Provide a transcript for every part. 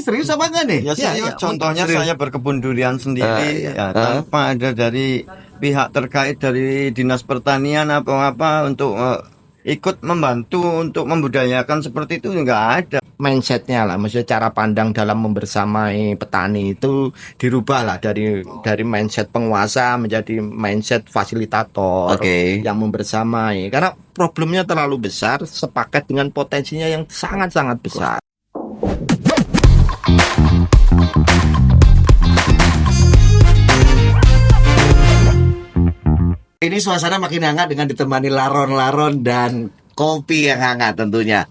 serius apa enggak nih? Ya, saya contohnya serius. saya berkebun durian sendiri tanpa ada dari pihak terkait dari Dinas Pertanian apa untuk ikut membantu untuk membudayakan seperti itu nggak ada. Mindsetnya lah, maksudnya cara pandang dalam membersamai petani itu dirubah lah dari mindset penguasa menjadi mindset fasilitator yang membersamai. Karena problemnya terlalu besar, sepaket dengan potensinya yang sangat-sangat besar. Ini suasana makin hangat dengan ditemani laron-laron dan kopi yang hangat tentunya.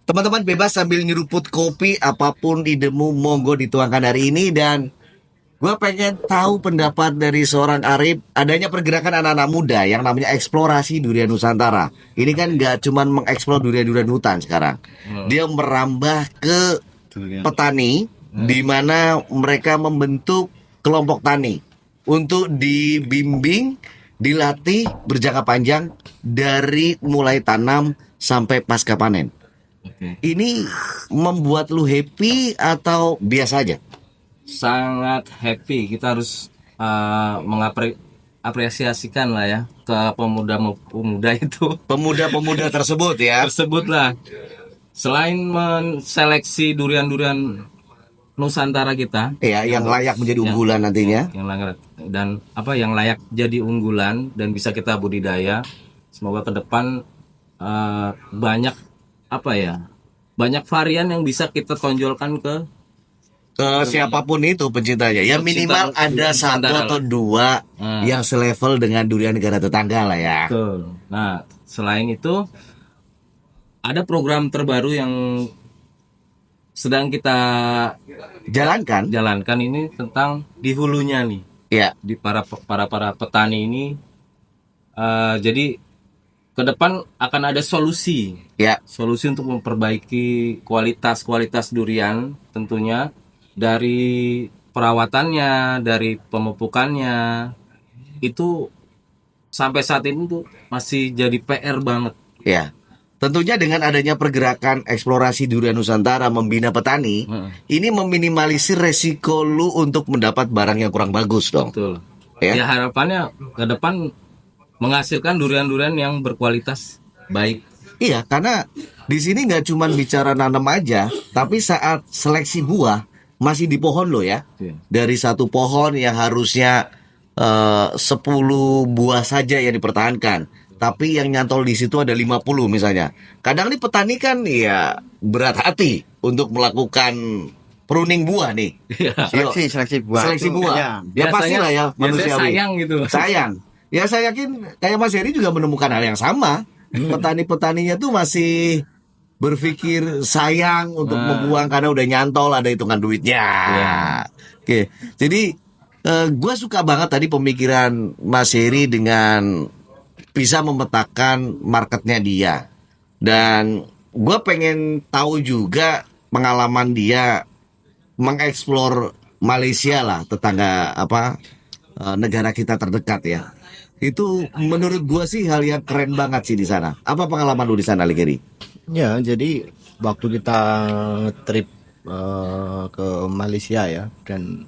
Teman-teman bebas sambil nyeruput kopi, apapun idemu monggo dituangkan hari ini. Dan gue pengen tahu pendapat dari seorang Arif adanya pergerakan anak-anak muda yang namanya eksplorasi durian Nusantara. Ini kan gak cuman mengeksplor durian-durian hutan sekarang. Dia merambah ke petani, di mana mereka membentuk kelompok tani untuk dibimbing, dilatih berjangka panjang dari mulai tanam sampai pasca panen. Ini membuat lu happy atau biasa aja? Sangat happy. Kita harus mengapresiasikan lah ya ke pemuda itu. Pemuda-pemuda tersebut ya. Tersebutlah. Selain menseleksi durian-durian Nusantara kita, yang layak menjadi unggulan nantinya. Yang layak jadi unggulan dan bisa kita budidaya. Semoga ke depan banyak varian yang bisa kita tonjolkan ke siapapun itu pencintanya. Ya minimal ada satu atau dua yang selevel dengan durian negara tetangga lah ya. Betul. Nah, selain itu ada program terbaru yang sedang kita jalankan ini tentang di hulunya nih. Ya. Di para petani ini. Jadi ke depan akan ada solusi. Ya. Solusi untuk memperbaiki kualitas durian tentunya dari perawatannya, dari pemupukannya. Itu sampai saat ini tuh masih jadi PR banget. Ya. Tentunya dengan adanya pergerakan eksplorasi durian Nusantara membina petani, ini meminimalisir resiko lu untuk mendapat barang yang kurang bagus dong. Betul. Ya, harapannya ke depan menghasilkan durian-durian yang berkualitas baik. Iya, karena di sini nggak cuma bicara nanam aja, tapi saat seleksi buah masih di pohon lo ya. Dari satu pohon yang harusnya 10 buah saja yang dipertahankan, tapi yang nyantol di situ ada 50 misalnya. Kadang nih petani kan ya berat hati untuk melakukan pruning buah nih. Seleksi buah. Seleksi buah. Ya pastilah ya manusiawi. Sayang gitu. Sayang. Ya saya yakin kayak Mas Heri juga menemukan hal yang sama. Petani-petaninya tuh masih berpikir sayang untuk membuang karena udah nyantol, ada hitungan duitnya. Oke. Jadi gue suka banget tadi pemikiran Mas Heri dengan bisa memetakan marketnya dia. Dan gue pengen tahu juga pengalaman dia mengeksplor Malaysia lah, tetangga negara kita terdekat ya. Itu menurut gue sih hal yang keren banget sih di sana. Apa pengalaman lu di sana, Ligeri? Ya, jadi waktu kita trip ke Malaysia ya, dan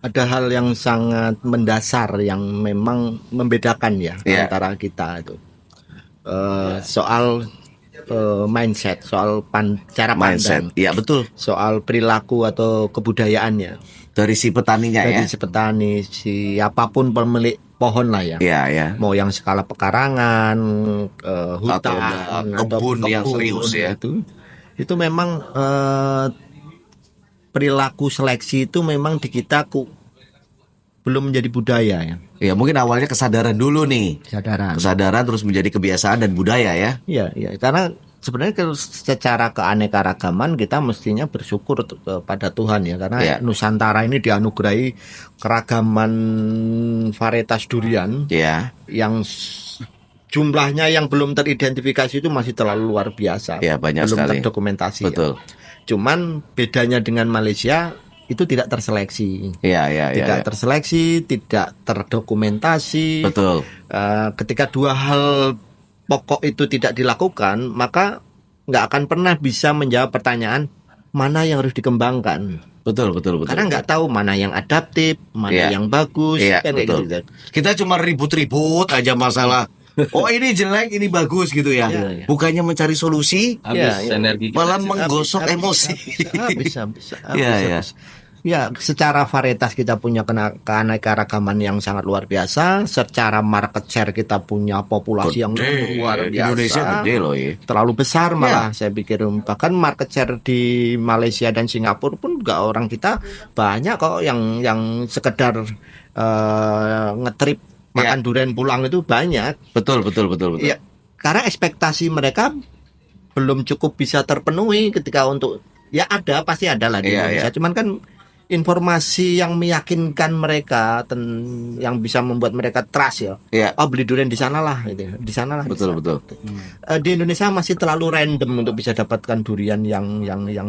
ada hal yang sangat mendasar yang memang membedakan ya antara kita itu soal mindset, soal cara pandang, ya betul, soal perilaku atau kebudayaannya dari si petaninya dari si petani, siapapun pemilik pohon lah ya. Ya. Mau yang skala pekarangan, hutan, kebun yang serius ya. Itu memang perilaku seleksi itu memang di kita belum menjadi budaya ya. Ya mungkin awalnya kesadaran dulu nih. Kesadaran terus menjadi kebiasaan dan budaya ya. Iya, karena sebenarnya secara keanekaragaman kita mestinya bersyukur pada Tuhan ya, karena Nusantara ini dianugerahi keragaman varietas durian yang jumlahnya yang belum teridentifikasi itu masih terlalu luar biasa. Ya, banyak belum sekali. Terdokumentasi. Betul. Ya. Cuman bedanya dengan Malaysia itu tidak terseleksi. Tidak terseleksi, tidak terdokumentasi. Betul. Ketika dua hal pokok itu tidak dilakukan, maka nggak akan pernah bisa menjawab pertanyaan mana yang harus dikembangkan. Betul. Karena nggak tahu mana yang adaptif, mana Iya. yang bagus, Iya, kan kayak betul. gitu. Kita cuma ribut-ribut aja masalah. Oh ini jelek, ini bagus gitu ya. Iya. Bukannya mencari solusi, Habis Iya. energi kita. malah menggosok emosi. Bisa. Iya. Ya, secara varietas kita punya keanekaragaman yang sangat luar biasa. Secara market share kita punya populasi yang luar biasa. Indonesia gede loh ya. Terlalu besar malah saya pikir. Bahkan market share di Malaysia dan Singapura pun juga orang kita banyak kok yang sekedar ngetrip makan durian pulang itu banyak. Betul. Ya, karena ekspektasi mereka belum cukup bisa terpenuhi ketika untuk ya ada pasti ada lah di Indonesia. Cuman kan informasi yang meyakinkan mereka yang bisa membuat mereka trust ya. Iya. Oh beli durian di sana lah gitu. Di sana lah. Betul. Di Indonesia masih terlalu random untuk bisa dapatkan durian yang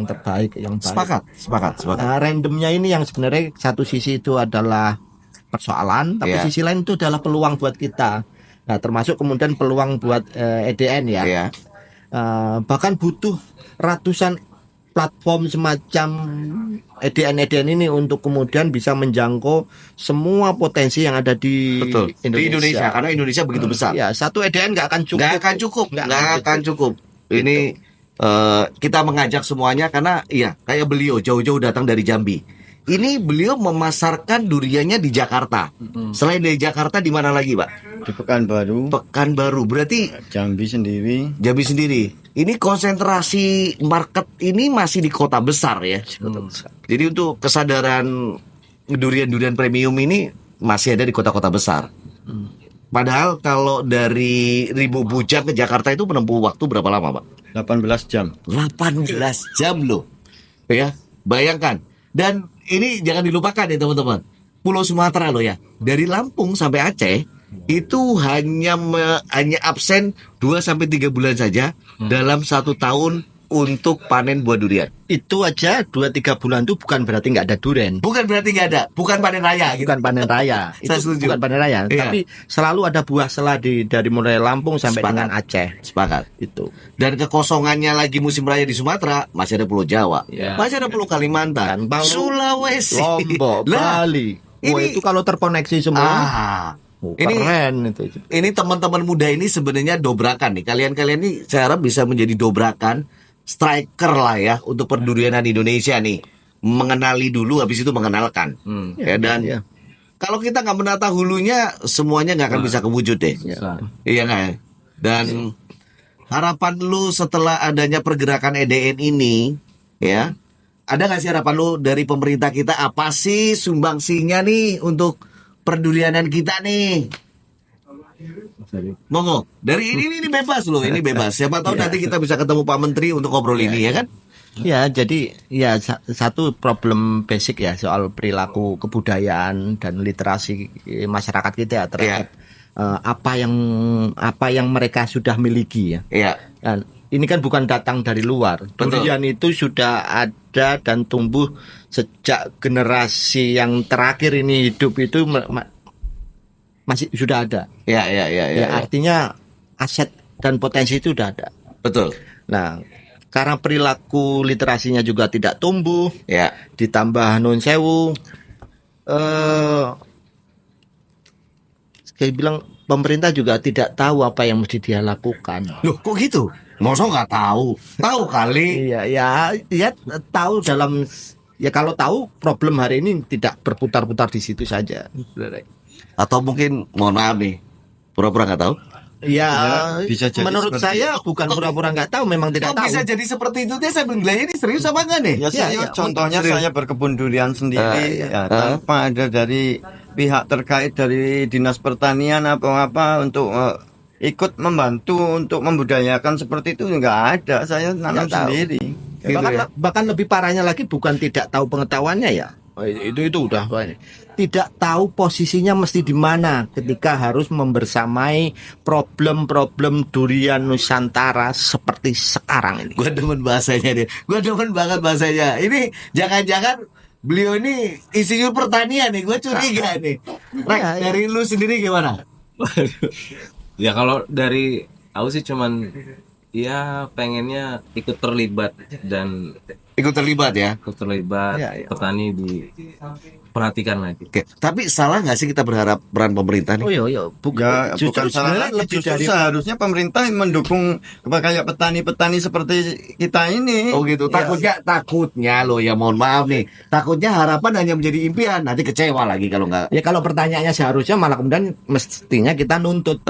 terbaik, yang baik. Sepakat. Randomnya ini yang sebenarnya satu sisi itu adalah persoalan, tapi sisi lain itu adalah peluang buat kita. Nah, termasuk kemudian peluang buat EDN ya. Iya. Bahkan butuh ratusan platform semacam EDN ini untuk kemudian bisa menjangkau semua potensi yang ada di Betul. Indonesia. Di Indonesia karena Indonesia begitu besar. Ya, satu EDN nggak akan cukup. Nggak akan cukup. Ini kita mengajak semuanya karena kayak beliau jauh-jauh datang dari Jambi. Ini beliau memasarkan duriannya di Jakarta. Selain dari Jakarta di mana lagi, Pak? Di Pekanbaru, Berarti Jambi sendiri. sendiri. Ini konsentrasi market ini masih di kota besar ya. Jadi untuk kesadaran durian-durian premium ini masih ada di kota-kota besar. Padahal kalau dari Ribu Bujang ke Jakarta itu menempuh waktu berapa lama, Pak? 18 jam. 18 jam loh. Ya, bayangkan. Dan ini jangan dilupakan ya teman-teman. Pulau Sumatera loh ya. Dari Lampung sampai Aceh itu hanya absen 2 sampai 3 bulan saja dalam 1 tahun untuk panen buah durian. Itu aja 2-3 bulan itu bukan berarti nggak ada durian. Bukan berarti nggak ada, bukan panen raya gitu. Bukan panen raya. Saya Itu setuju. bukan panen raya, Iya. tapi selalu ada buah seladi dari mulai Lampung sampai Sepakat. dengan Aceh. Sepakat. Itu. Dan kekosongannya lagi musim raya di Sumatera, masih ada Pulau Jawa, Ya. masih ada Pulau Kalimantan, Dan Sulawesi, Lombok, Lah, Bali. Wah, ini- itu kalau terkoneksi semua. ini Keren itu. ini teman-teman muda ini sebenarnya dobrakan nih. Kalian ini saya harap bisa menjadi dobrakan, striker lah ya untuk perdurianan Indonesia nih. Mengenali dulu, habis itu mengenalkan. Ya, dan Iya. kalau kita nggak menata hulunya, semuanya nggak akan bisa kewujud deh. Susah. Iya nggak? Dan harapan lu setelah adanya pergerakan EDN ini, ya, ada nggak sih harapan lu dari pemerintah kita? Apa sih sumbangsinya nih untuk perdurianan kita nih? Monggo, dari ini bebas loh, ini bebas. Siapa tahu nanti kita bisa ketemu Pak Menteri untuk ngobrol ini ya kan? Ya, jadi ya satu problem basic ya soal perilaku kebudayaan dan literasi masyarakat kita ya terhadap apa yang mereka sudah miliki ya. Iya. Dan ini kan bukan datang dari luar. Betul. Durian itu sudah ada dan tumbuh sejak generasi yang terakhir ini hidup itu masih sudah ada. Ya. Ya, artinya aset dan potensi itu sudah ada. Betul. Nah, karena perilaku literasinya juga tidak tumbuh, Ya. ditambah non sewu, saya bilang pemerintah juga tidak tahu apa yang mesti dia lakukan. Loh, kok gitu? Masa nggak tahu? Tahu kali. Iya, ya tahu dalam ya kalau tahu problem hari ini tidak berputar-putar di situ saja. Atau mungkin mohon maaf nih, pura-pura nggak tahu? Ya, bisa jadi menurut seperti saya bukan pura-pura nggak tahu, memang tidak Kok tahu. bisa jadi seperti itu? Dia saya bilang ini serius apa enggak nih? Ya, saya contohnya serius. saya berkebun durian sendiri tanpa ada dari pihak terkait dari Dinas Pertanian apa untuk ikut membantu untuk membudayakan seperti itu nggak ada. Saya nanam Nggak tahu. sendiri. Gitu Bahkan lebih parahnya lagi bukan tidak tahu pengetahuannya ya. Itu udah tidak tahu posisinya mesti di mana ketika harus membersamai problem-problem durian Nusantara seperti sekarang ini. Gue demen bahasanya dia. Gue demen banget bahasanya. Ini jangan-jangan beliau ini insinyur pertanian nih. Gue curiga nih. Rek, Iya, iya. dari lu sendiri gimana? Ya kalau dari aku sih cuman ya pengennya ikut terlibat dan ikut terlibat ya. terlibat, Ya, ya. petani diperhatikan lagi. Oke, tapi salah nggak sih kita berharap peran pemerintah nih? Oh iya, Ya, bukan salah sebenarnya lagi. lebih Justru dari seharusnya pemerintah mendukung kayak petani-petani seperti kita ini. Oh gitu. Takutnya loh ya, mohon maaf nih. Takutnya harapan hanya menjadi impian. Nanti kecewa lagi kalau nggak. ya kalau pertanyaannya seharusnya malah kemudian mestinya kita nuntut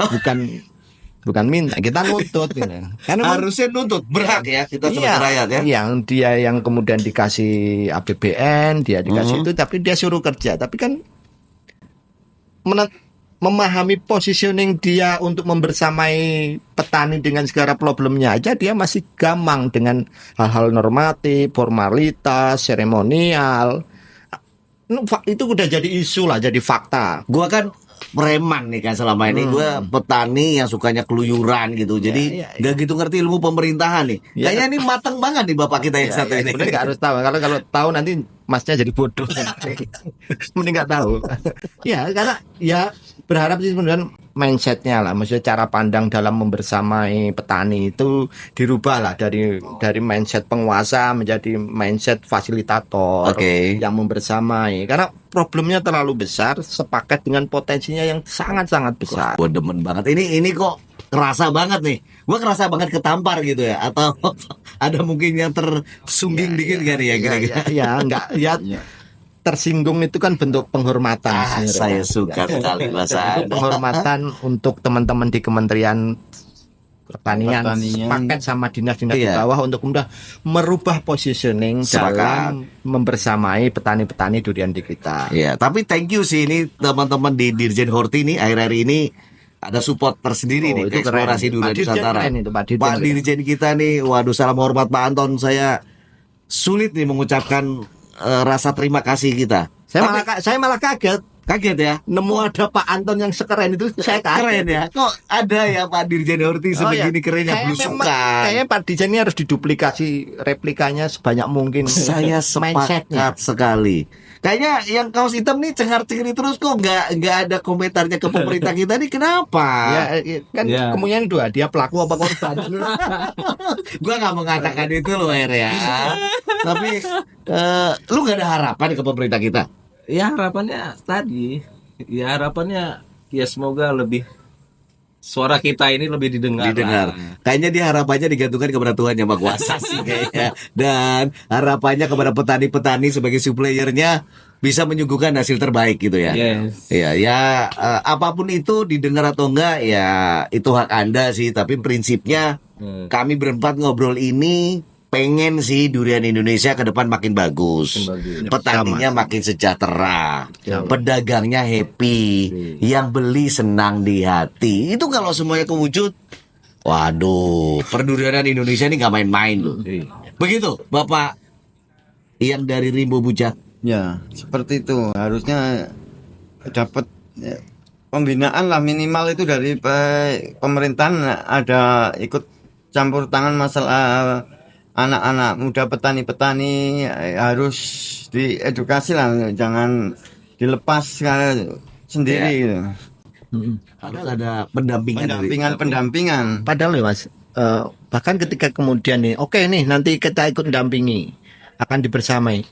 bukan minta, kita nuntut gitu. Karena Harusnya nuntut, berhak ya kita sebagai iya, rakyat ya. yang dia yang kemudian dikasih APBN, dia dikasih itu, tapi dia suruh kerja. Tapi kan memahami positioning dia untuk membersamai petani dengan segala problemnya aja, dia masih gamang dengan hal-hal normatif, formalitas, seremonial. Itu udah jadi isu lah, jadi fakta. Gua kan preman nih kan selama ini. Gua petani yang sukanya keluyuran gitu. Jadi ya, nggak gitu ngerti ilmu pemerintahan nih. Ya. Kayaknya ini matang banget nih bapak kita yang satu ini. Sebenarnya nggak harus tahu. Kalau tahu nanti masnya jadi bodoh. Mending nggak tahu. Ya karena ya berharap sih sebenarnya mindsetnya lah, maksudnya cara pandang dalam membersamai petani itu dirubah lah dari mindset penguasa menjadi mindset fasilitator Oke. yang membersamai. Karena problemnya terlalu besar sepaket dengan potensinya yang sangat-sangat besar. Gue demen banget. Ini kok kerasa banget nih. Gue kerasa banget ketampar gitu ya. Atau ada mungkin yang tersungging dikit kan ya kira-kira. Ya enggak ya. Tersinggung itu kan bentuk penghormatan. Saya suka sekali bahasa Itu penghormatan untuk teman-teman di Kementerian Pertanian, paket sama dinas-dinas di Iya. bawah untuk kemudian merubah positioning Sepakat. dalam membersamai petani-petani durian di kita. Ya, tapi thank you sih ini teman-teman di Dirjen Horti nih akhir-akhir ini ada support tersendiri nih itu ke eksplorasi keren. durian Pak Dirjen Nusantara. keren itu, Pak Dirjen Pak keren. Dirjen kita nih, waduh salam hormat Pak Anton. Saya sulit nih mengucapkan rasa terima kasih kita. Saya malah kaget Kaget ya. nemu ada Pak Anton yang sekeren itu. Saya kaget. Keren ya. Kok ada ya Pak Dirjen Horti sebegini kerennya belusukan. Kayaknya Pak Dirjen ini harus diduplikasi replikanya sebanyak mungkin. Saya Mindsetnya. sepakat sekali. Kayaknya yang kaos hitam nih cengar-cengir terus kok nggak ada komentarnya ke pemerintah kita nih kenapa? Ya, kan Ya. kemungkinan dua, dia pelaku apa korban. Gua nggak mengatakan itu loh Her ya. Tapi lu nggak ada harapan ke pemerintah kita? Ya harapannya tadi, ya harapannya ya semoga lebih suara kita ini lebih didengar. Didengar. Kayaknya dia harapannya digantungkan kepada Tuhan yang Maha Kuasa sih kayaknya. Dan harapannya kepada petani-petani sebagai suppliernya bisa menyuguhkan hasil terbaik gitu ya. Yes. Iya, ya apapun itu didengar atau enggak ya itu hak Anda sih, tapi prinsipnya kami berempat ngobrol ini pengen sih durian Indonesia ke depan makin bagus. Petaninya makin sejahtera. Pedagangnya happy. Yang beli senang di hati. Itu kalau semuanya kewujud, waduh, perdurianan Indonesia ini nggak main-main loh. Begitu, Bapak yang dari Rimbo Bujat. Ya, seperti itu. Harusnya dapat pembinaan lah minimal itu dari pemerintahan ada ikut campur tangan masalah anak-anak muda petani-petani harus diedukasi lah, jangan dilepas sendiri gitu. Padahal ada pendampingan dari- Pendampingan. Padahal ya Mas, bahkan ketika kemudian nih, oke nih nanti kita ikut dampingi, akan dibersamai.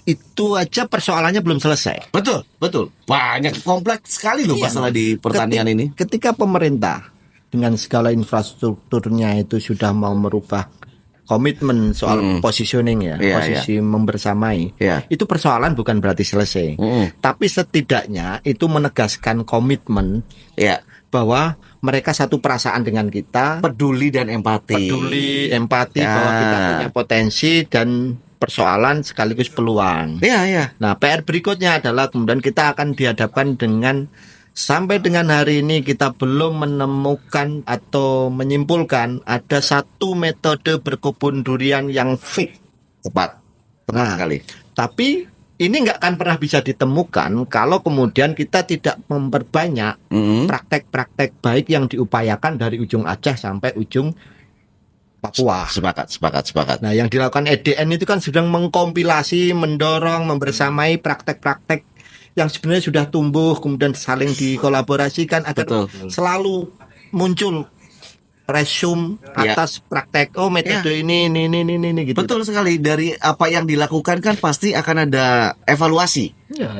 Itu aja persoalannya belum selesai. Betul, betul. Banyak kompleks sekali loh masalah di pertanian ini. Ketika pemerintah dengan segala infrastrukturnya itu sudah mau merubah komitmen soal positioning ya, Iya, posisi membersamai. Iya. Itu persoalan bukan berarti selesai. Tapi setidaknya itu menegaskan komitmen Ya, bahwa mereka satu perasaan dengan kita, peduli dan empati. peduli, empati Ya. bahwa kita punya potensi dan persoalan sekaligus peluang. Iya, iya. Nah, PR berikutnya adalah kemudian kita akan dihadapkan dengan sampai dengan hari ini kita belum menemukan atau menyimpulkan ada satu metode berkebun durian yang fit. Tepat. Tepat sekali. Tapi ini nggak akan pernah bisa ditemukan kalau kemudian kita tidak memperbanyak praktek-praktek baik yang diupayakan dari ujung Aceh sampai ujung Papua. Sepakat. Nah, yang dilakukan EDN itu kan sedang mengkompilasi, mendorong, membersamai praktek-praktek yang sebenarnya sudah tumbuh, kemudian saling dikolaborasikan agar Betul. selalu muncul resume Ya. atas praktek metode ini gitu. Betul sekali, dari apa yang dilakukan kan pasti akan ada evaluasi.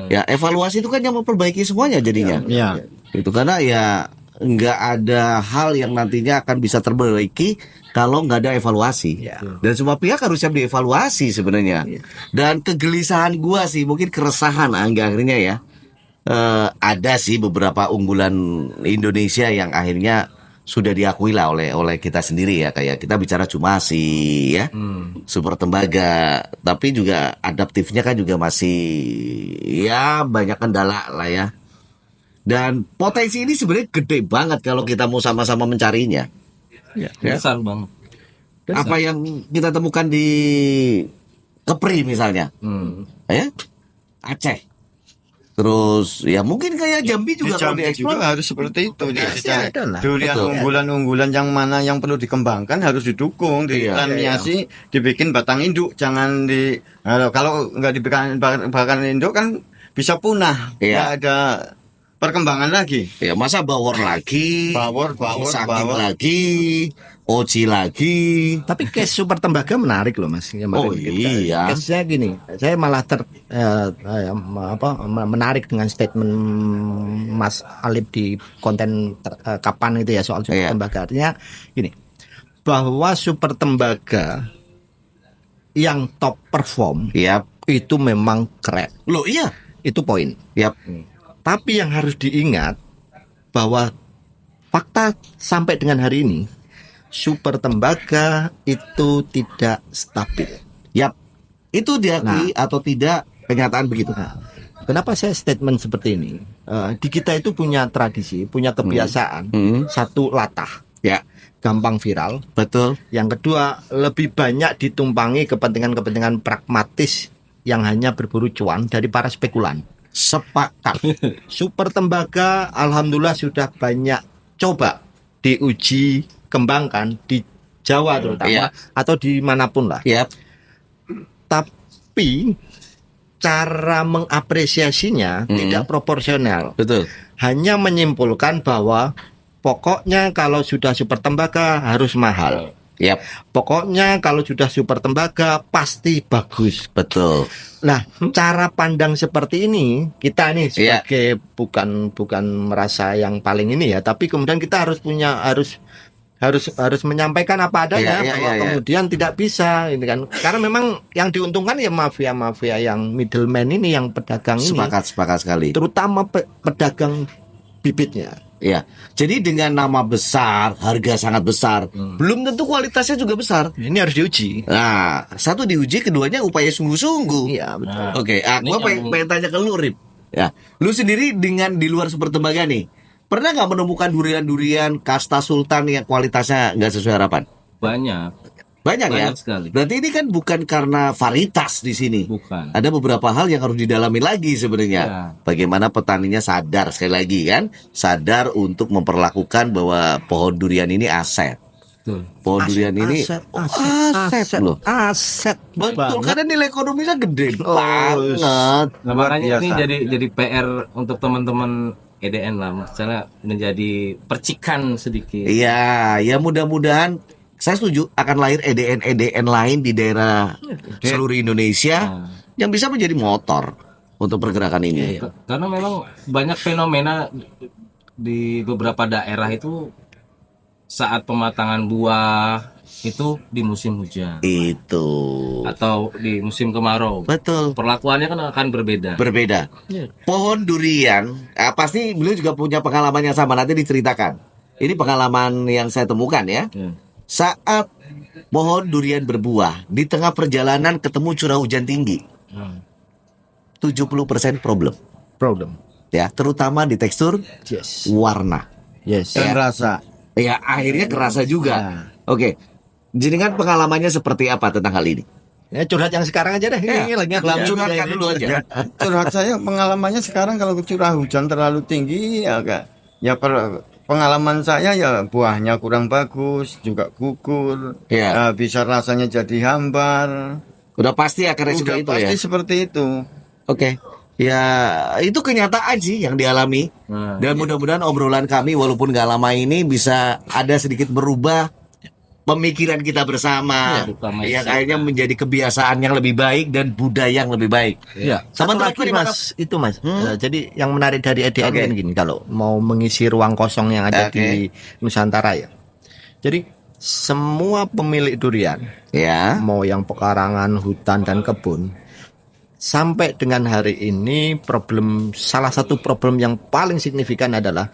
Ya, evaluasi itu kan yang memperbaiki semuanya jadinya. Ya. Itu karena ya nggak ada hal yang nantinya akan bisa terperbaiki kalau nggak ada evaluasi. Ya. Dan semua pihak harus siap dievaluasi sebenarnya. Dan kegelisahan gua sih, mungkin keresahan akhirnya ya. Ada sih beberapa unggulan Indonesia yang akhirnya sudah diakui lah oleh kita sendiri ya, kayak kita bicara Cumasi ya, Super Tembaga, tapi juga adaptifnya kan juga masih ya banyak kendala lah ya. Dan potensi ini sebenarnya gede banget kalau kita mau sama-sama mencarinya. Ya. Besar banget. Apa yang kita temukan di Kepri misalnya, ya, Aceh, terus ya mungkin kayak Jambi Di juga kalau Jambi dieksplor. juga harus seperti itu. Pasti ada lah. Durian Betul. unggulan-unggulan yang mana yang perlu dikembangkan harus didukung, dilamiasi, dibikin batang induk, jangan di kalau nggak dibikin batang induk kan bisa punah, Iya. nggak ada perkembangan lagi. Ya masa bawor lagi, Bawor, sakit bawor. lagi, oci lagi. Tapi case Super Tembaga menarik loh Mas. Oh, iya. Case-nya gini, saya malah menarik dengan statement Mas Alip di konten kapan itu ya soal Super Iya. Tembaga. Artinya gini, bahwa Super Tembaga yang top perform Yap. itu memang keren. Loh iya. Itu poin. Yap. Tapi yang harus diingat bahwa fakta sampai dengan hari ini Super Tembaga itu tidak stabil. Yap. Itu diakui atau tidak kenyataan begitu. Nah, kenapa saya statement seperti ini? Di kita itu punya tradisi, punya kebiasaan. Satu, latah, Ya, gampang viral. betul. Yang kedua, lebih banyak ditumpangi kepentingan-kepentingan pragmatis yang hanya berburu cuan dari para spekulan. Sepakat. Super Tembaga alhamdulillah sudah banyak coba diuji kembangkan di Jawa terutama Iya. atau dimanapun lah. Yap. Tapi cara mengapresiasinya tidak proporsional. Betul. Hanya menyimpulkan bahwa pokoknya kalau sudah Super Tembaga harus mahal. Yap. Pokoknya kalau sudah Super Tembaga pasti bagus. Betul. Nah, cara pandang seperti ini kita nih sebagai bukan merasa yang paling ini ya, tapi kemudian kita harus menyampaikan apa adanya bahwa kemudian tidak bisa ini kan. Karena memang yang diuntungkan ya mafia-mafia yang middleman ini, yang pedagang ini. Sepakat sekali. Terutama pedagang bibitnya. Ya. Jadi dengan nama besar, harga sangat besar, belum tentu kualitasnya juga besar. Ini harus diuji. Nah, satu diuji, keduanya upaya sungguh-sungguh. Iya, betul. Oke, gua pengen tanya ke lu, Rip. Ya, lu sendiri dengan di luar Super Tembaga nih, pernah nggak menemukan durian-durian kasta sultan yang kualitasnya nggak sesuai harapan? Banyak Banyak ya. sekali. Berarti ini kan bukan karena varietas di sini. Bukan. Ada beberapa hal yang harus didalami lagi sebenarnya. Ya. Bagaimana petaninya sadar, sekali lagi kan, sadar untuk memperlakukan bahwa pohon durian ini aset. Betul. Pohon durian ini aset loh. Aset. Betul, karena nilai ekonominya gede Oh, banget. Nah, makanya ini biasa. jadi PR untuk teman-teman EDN lah, misalnya menjadi percikan sedikit. Iya, ya mudah-mudahan saya setuju akan lahir EDN lain di daerah seluruh Indonesia yang bisa menjadi motor untuk pergerakan ini. Karena memang banyak fenomena di beberapa daerah itu saat pematangan buah itu di musim hujan Itu atau di musim kemarau. betul. Perlakuannya kan akan berbeda. Berbeda. Pohon durian, pasti beliau juga punya pengalaman yang sama, nanti diceritakan. Ini pengalaman yang saya temukan ya. Saat pohon durian berbuah, di tengah perjalanan ketemu curah hujan tinggi, 70% problem. Ya, terutama di tekstur, Yes. warna. Yes. Dan rasa. Ya, akhirnya kerasa juga. Oke. Jenengan pengalamannya seperti apa tentang hal ini? Ya curhat yang sekarang aja deh. Ini lagi Curhatkan dulu aja. Curhat saya pengalamannya sekarang kalau curah hujan terlalu tinggi pengalaman saya ya buahnya kurang bagus, juga gugur, Ya. bisa rasanya jadi hambar. Udah pasti akan resiko Udah itu pasti ya. seperti itu. Oke. Ya, itu kenyataan sih yang dialami. Nah, Dan mudah-mudahan obrolan kami walaupun gak lama ini bisa ada sedikit berubah pemikiran kita bersama. Iya, bukan Yang mindset. akhirnya menjadi kebiasaan yang lebih baik dan budaya yang lebih baik. Ya, Sama satu lagi teman-teman mas, itu mas. Jadi yang menarik dari EDN Oke. kan gini, kalau mau mengisi ruang kosong yang ada Oke. di Nusantara ya. Jadi semua pemilik durian, Ya. mau yang pekarangan, hutan dan kebun, sampai dengan hari ini salah satu problem yang paling signifikan adalah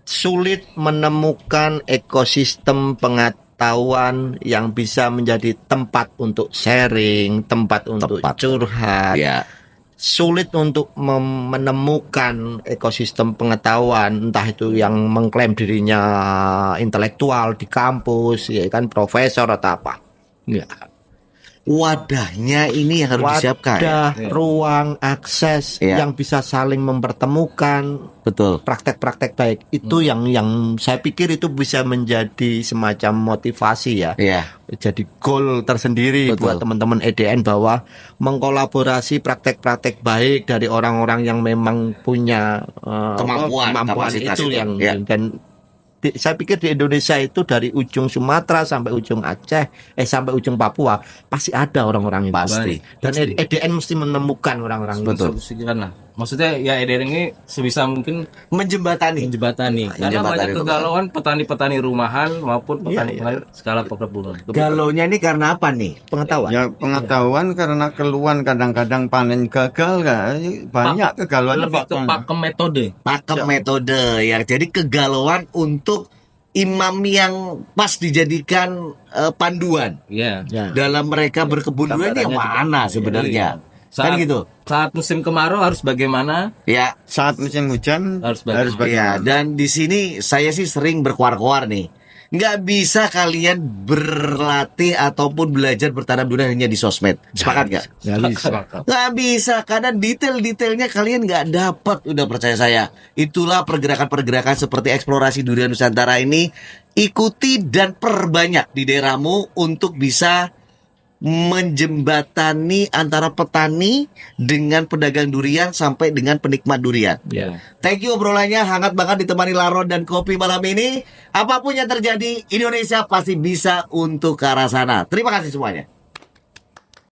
sulit menemukan ekosistem pengetahuan yang bisa menjadi tempat untuk sharing, tempat untuk Tempat. curhat. Ya. Sulit untuk menemukan ekosistem pengetahuan, entah itu yang mengklaim dirinya intelektual di kampus, ya kan profesor atau apa. Ya. Wadahnya ini yang harus disiapkan. Wadah, ruang, akses Iya. yang bisa saling mempertemukan Betul. praktek-praktek baik itu yang saya pikir itu bisa menjadi semacam motivasi ya. Iya. Jadi goal tersendiri Betul. buat teman-teman EDN bahwa mengkolaborasi praktek-praktek baik dari orang-orang yang memang punya Kemampuan, kapasitas itu itu. yang Ya. dan saya pikir di Indonesia itu dari ujung Sumatera sampai ujung Aceh sampai ujung Papua pasti ada orang-orang itu. Pasti. Dan EDN mesti menemukan orang-orang itu. Betul. solusikan lah. Maksudnya ya EDN ini sebisa mungkin Menjembatani. menjembatani. Karena Menjembatani banyak itu. kegalauan petani-petani rumahan maupun petani-petani skala perkebunan. Galaunya ini karena apa nih? Pengetahuan. Ya pengetahuan karena keluhan kadang-kadang panen gagal kan banyak kegalauan Lebih ke pakem metode. Pakem metode ya. Jadi kegalauan untuk imam yang pas dijadikan panduan Iya. Ya. dalam mereka berkebun durian yang mana sebenarnya. Kan gitu. Saat musim kemarau harus bagaimana? Ya. saat musim hujan Harus harus Ya, bagaimana? dan di sini saya sih sering berkuar-kuar nih. Nggak bisa kalian berlatih ataupun belajar bertanam durian hanya di sosmed. Sepakat nggak? Ya, bisa. Nggak bisa, karena detail-detailnya kalian nggak dapat. Udah percaya saya. Itulah pergerakan-pergerakan seperti eksplorasi durian Nusantara ini. Ikuti dan perbanyak di daerahmu untuk bisa menjembatani antara petani dengan pedagang durian sampai dengan penikmat durian. Ya. Thank you obrolannya hangat banget ditemani Laron dan kopi malam ini. Apapun yang terjadi, Indonesia pasti bisa untuk ke arah sana. Terima kasih semuanya.